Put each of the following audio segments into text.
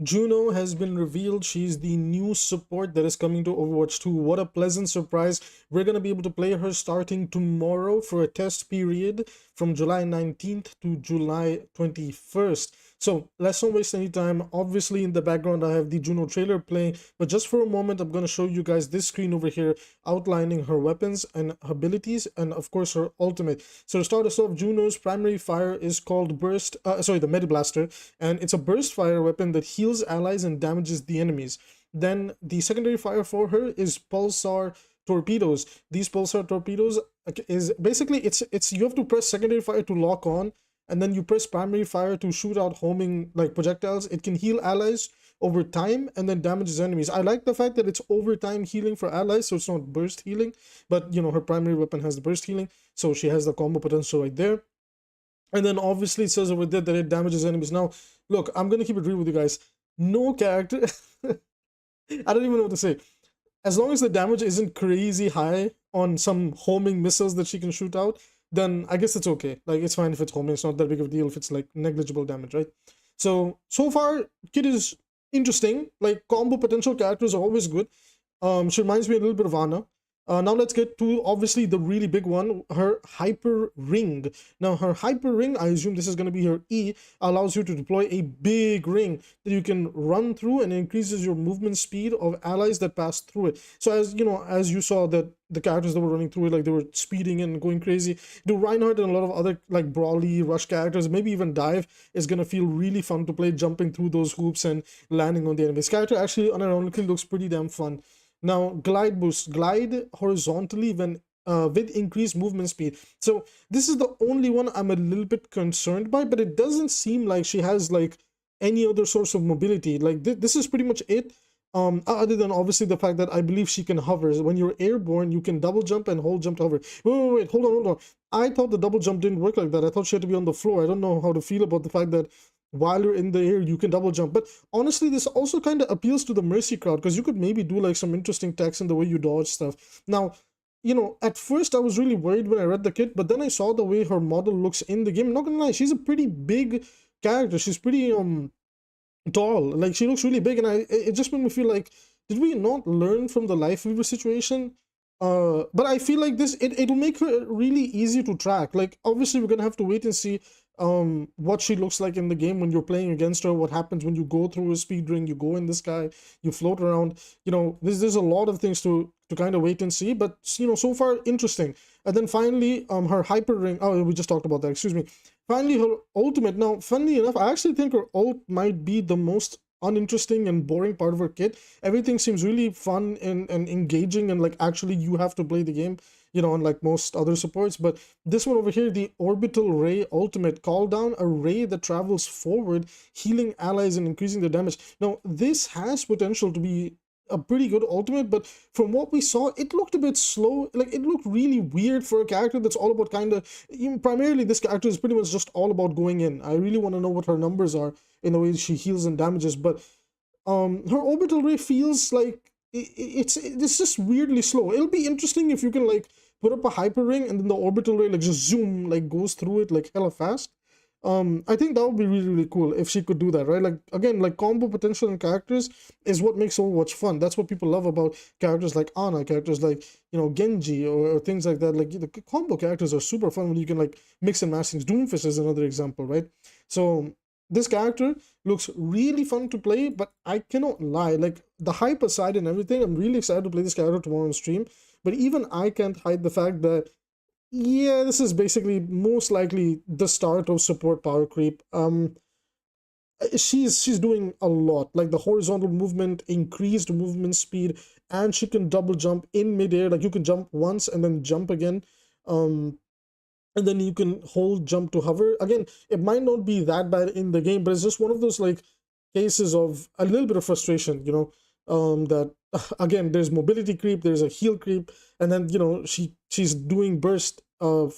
Juno has been revealed. She's the new support that is coming to Overwatch 2. What a pleasant surprise. We're going to be able to play her starting tomorrow for a test period from July 19th to July 21st. So let's not waste any time. Obviously, in the background, I have the Juno trailer playing, but just for a moment, I'm going to show you guys this screen over here outlining her weapons and abilities, and of course, her ultimate. So to start us off, Juno's primary fire is called Burst, the Medi Blaster, and it's a burst fire weapon that heals allies and damages the enemies. Then the secondary fire for her is Pulsar torpedoes. These pulsar torpedoes is basically it's you have to press secondary fire to lock on, and then you press primary fire to shoot out homing like projectiles. It can heal allies over time and then damages enemies. I like the fact that it's over time healing for allies, so it's not burst healing, but you know, her primary weapon has the burst healing, so she has the combo potential right there. And then obviously it says over there that it damages enemies. Now, look, I'm gonna keep it real with you guys. No character, I don't even know what to say. As long as the damage isn't crazy high on some homing missiles that she can shoot out, then I guess it's okay. Like, it's fine if it's homing. It's not that big of a deal if it's like negligible damage, right? So far, Kid is interesting. Like, combo potential characters are always good. She reminds me a little bit of Ana. Now let's get to obviously the really big one, her hyper ring. Now her hyper ring, I assume this is going to be her E, allows you to deploy a big ring that you can run through and increases your movement speed of allies that pass through it. So as you know, as you saw that the characters that were running through it, like they were speeding and going crazy. The Reinhardt and a lot of other like brawly rush characters, maybe even Dive, is gonna feel really fun to play, jumping through those hoops and landing on the enemy. This character actually unironically looks pretty damn fun. Now, glide boost, glide horizontally when with increased movement speed. So this is the only one I'm a little bit concerned by, but it doesn't seem like she has like any other source of mobility. Like this is pretty much it. Other than obviously the fact that I believe she can hover. When you're airborne, you can double jump and hold jump to hover. Wait, hold on. I thought the double jump didn't work like that. I thought she had to be on the floor. I don't know how to feel about the fact that while you're in the air you can double jump. But honestly, this also kind of appeals to the Mercy crowd, because you could maybe do like some interesting text in the way you dodge stuff. Now, you know, at first I was really worried when I read the kit, but then I saw the way her model looks in the game. I'm not gonna lie, she's a pretty big character. She's pretty tall. Like, she looks really big, and it just made me feel like, did we not learn from the 𝐓𝐈𝐈 situation? But I feel like this, it'll make her really easy to track. Like, obviously we're gonna have to wait and see what she looks like in the game when you're playing against her, what happens when you go through a speed ring, you go in the sky, you float around. You know, there's a lot of things to kind of wait and see, but you know, so far interesting. And then finally, her hyper ring, oh, we just talked about that, excuse me. Finally, her ultimate. Now, funnily enough, I actually think her ult might be the most uninteresting and boring part of her kit. Everything seems really fun and engaging, and like actually you have to play the game, you know, unlike most other supports. But this one over here, the Orbital Ray Ultimate, call down a ray that travels forward, healing allies and increasing their damage. Now, this has potential to be a pretty good ultimate, but from what we saw, it looked a bit slow. Like, it looked really weird for a character that's all about kind of, primarily this character is pretty much just all about going in. I really want to know what her numbers are in the way she heals and damages, but her orbital ray feels like it's just weirdly slow. It'll be interesting if you can like put up a hyper ring and then the orbital ray like just zoom, like goes through it like hella fast. I think that would be really, really cool if she could do that, right? Like, again, like combo potential in characters is what makes Overwatch fun. That's what people love about characters like Ana, characters like, you know, Genji, or things like that. Like, the combo characters are super fun when you can like mix and match things. Doomfist is another example, right? So this character looks really fun to play, but I cannot lie, like, the hype aside and everything, I'm really excited to play this character tomorrow on stream. But even I can't hide the fact that, yeah, this is basically most likely the start of support power creep. She's doing a lot, like the horizontal movement, increased movement speed, and she can double jump in midair. Like, you can jump once and then jump again, and then you can hold jump to hover. Again, it might not be that bad in the game, but it's just one of those like cases of a little bit of frustration, you know, that again, there's mobility creep, there's a heal creep, and then, you know, she's doing burst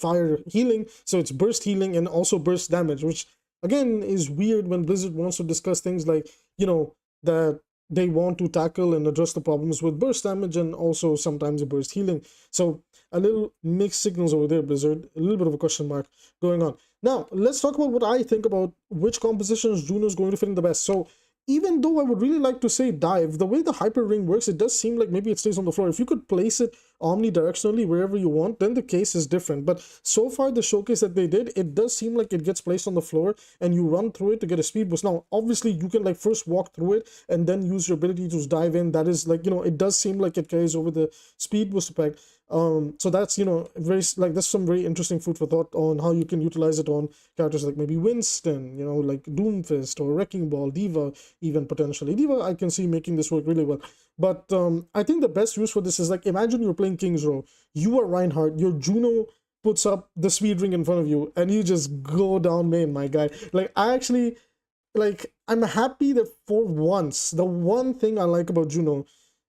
fire healing, so it's burst healing and also burst damage, which again is weird when Blizzard wants to discuss things like, you know, that they want to tackle and address the problems with burst damage and also sometimes burst healing. So a little mixed signals over there, Blizzard, a little bit of a question mark going on. Now let's talk about what I think about which compositions Juno is going to fit in the best. So even though I would really like to say dive, the way the hyper ring works, it does seem like maybe it stays on the floor. If you could place it omnidirectionally wherever you want, then the case is different. But so far, the showcase that they did, it does seem like it gets placed on the floor and you run through it to get a speed boost. Now, obviously, you can like first walk through it and then use your ability to dive in. That is like, it does seem like it carries over the speed boost effect. So that's, very like that's some very interesting food for thought on how you can utilize it on characters like maybe Winston, like Doomfist or Wrecking Ball, Diva, even potentially. Diva, I can see making this work really well. But I think the best use for this is like, imagine you're playing King's Row, you are Reinhardt, your Juno puts up the speed ring in front of you, and you just go down main, my guy. Like, I actually, like, I'm happy that for once, the one thing I like about Juno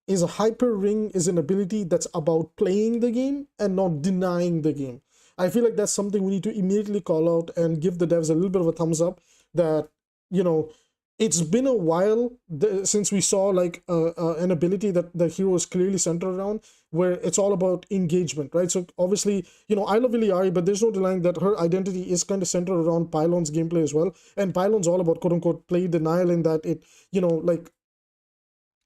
is a hyper ring is an ability that's about playing the game and not denying the game. I feel like that's something we need to immediately call out and give the devs a little bit of a thumbs up that, it's been a while since we saw like an ability that the hero is clearly centered around, where it's all about engagement, right? So obviously, I love 𝐒𝐈𝐈, but there's no denying that her identity is kind of centered around Pylon's gameplay as well. And Pylon's all about quote unquote play denial, in that it, like,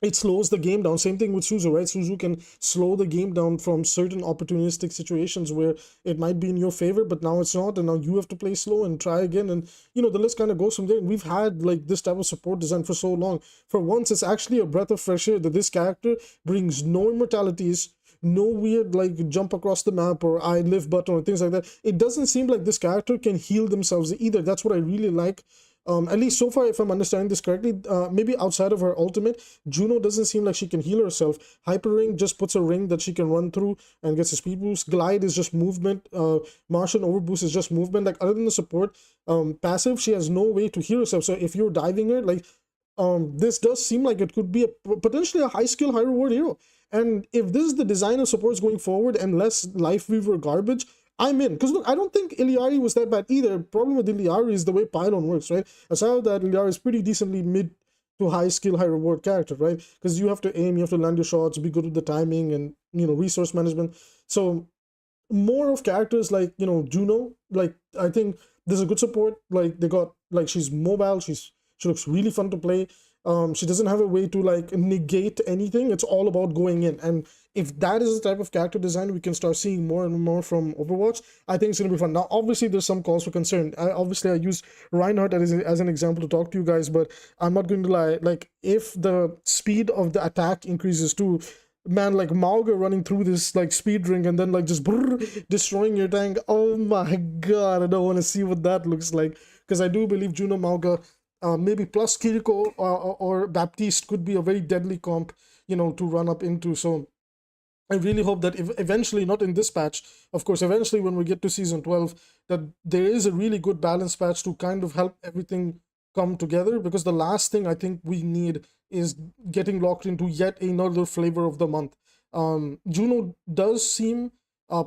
it slows the game down. Same thing with Suzu, right? Suzu can slow the game down from certain opportunistic situations where it might be in your favor, but now it's not, and now you have to play slow and try again. And, the list kind of goes from there. And we've had, like, this type of support design for so long. For once, it's actually a breath of fresh air that this character brings no immortalities, no weird, like, jump across the map or I live button or things like that. It doesn't seem like this character can heal themselves either. That's what I really like. At least so far, if I'm understanding this correctly, maybe outside of her ultimate, Juno doesn't seem like she can heal herself. Hyper Ring just puts a ring that she can run through and gets a speed boost. Glide is just movement. Martian Overboost is just movement. Like, other than the support passive, she has no way to heal herself. So if you're diving her, like, this does seem like it could be potentially a high skill, high reward hero. And if this is the design of supports going forward and less Life Weaver garbage, I'm in. Because look, I don't think 𝐒𝐈𝐈 was that bad either. Problem with 𝐒𝐈𝐈 is the way Pylon works, right? Aside of that, 𝐒𝐒𝐈𝐈 is pretty decently mid to high skill, high reward character, right? Because you have to aim, you have to land your shots, be good with the timing and, resource management. So more of characters like, Juno, like, I think there's a good support. Like, they got, like, she's mobile, she looks really fun to play. She doesn't have a way to like negate anything. It's all about going in. And if that is the type of character design we can start seeing more and more from Overwatch, I think it's going to be fun. Now, obviously, there's some cause for concern. I use Reinhardt as an example to talk to you guys, but I'm not going to lie. Like, if the speed of the attack increases too, man, like Mauga running through this like speed ring and then like just destroying your tank. Oh my god, I don't want to see what that looks like, because I do believe Juno, Mauga, maybe plus Kiriko or Baptiste could be a very deadly comp, to run up into. So I really hope that if eventually, not in this patch, of course, eventually when we get to Season 12, that there is a really good balance patch to kind of help everything come together, because the last thing I think we need is getting locked into yet another flavor of the month. Juno does seem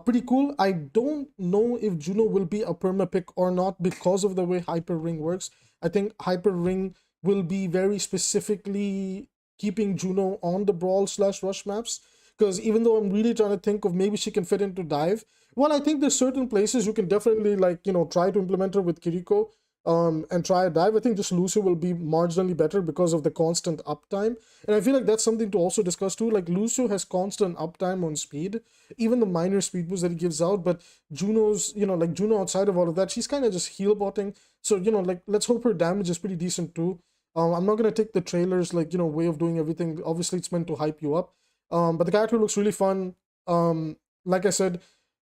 pretty cool. I don't know if Juno will be a perma pick or not because of the way Hyper Ring works. I think Hyper Ring will be very specifically keeping Juno on the Brawl/Rush maps, because even though I'm really trying to think of maybe she can fit into Dive, well, I think there's certain places you can definitely like, try to implement her with Kiriko and try a Dive. I think just Lucio will be marginally better because of the constant uptime. And I feel like that's something to also discuss too. Like, Lucio has constant uptime on speed, even the minor speed boost that he gives out, but Juno's, like Juno outside of all of that, she's kind of just heal botting. So, like, let's hope her damage is pretty decent too. I'm not going to take the trailers, like, way of doing everything. Obviously, it's meant to hype you up. But the character looks really fun. Like I said,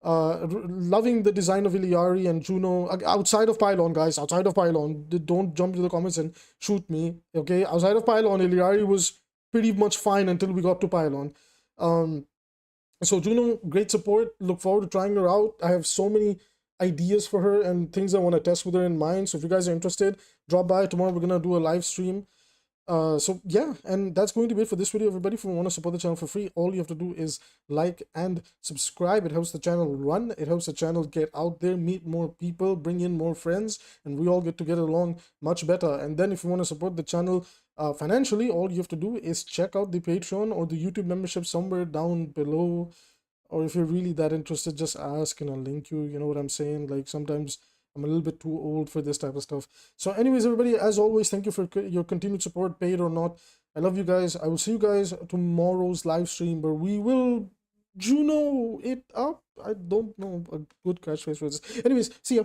loving the design of 𝐒𝐈𝐈 and Juno. Outside of Pylon, guys, outside of Pylon, don't jump to the comments and shoot me, okay? Outside of Pylon, 𝐒𝐈𝐈 was pretty much fine until we got to Pylon. So Juno, great support. Look forward to trying her out. I have so many ideas for her and things I want to test with her in mind. So if you guys are interested, drop by tomorrow. We're gonna do a live stream. So yeah, and that's going to be it for this video, everybody. If you want to support the channel for free, all you have to do is like and subscribe. It helps the channel run, it helps the channel get out there, meet more people, bring in more friends, and we all get to get along much better. And then if you want to support the channel financially, all you have to do is check out the Patreon or the YouTube membership somewhere down below. Or if you're really that interested, just ask and I'll link you. You know what I'm saying? Like, sometimes I'm a little bit too old for this type of stuff. So anyways, everybody, as always, thank you for your continued support, paid or not. I love you guys. I will see you guys tomorrow's live stream where we will Juno it up. I don't know a good catchphrase for this. Anyways, see ya.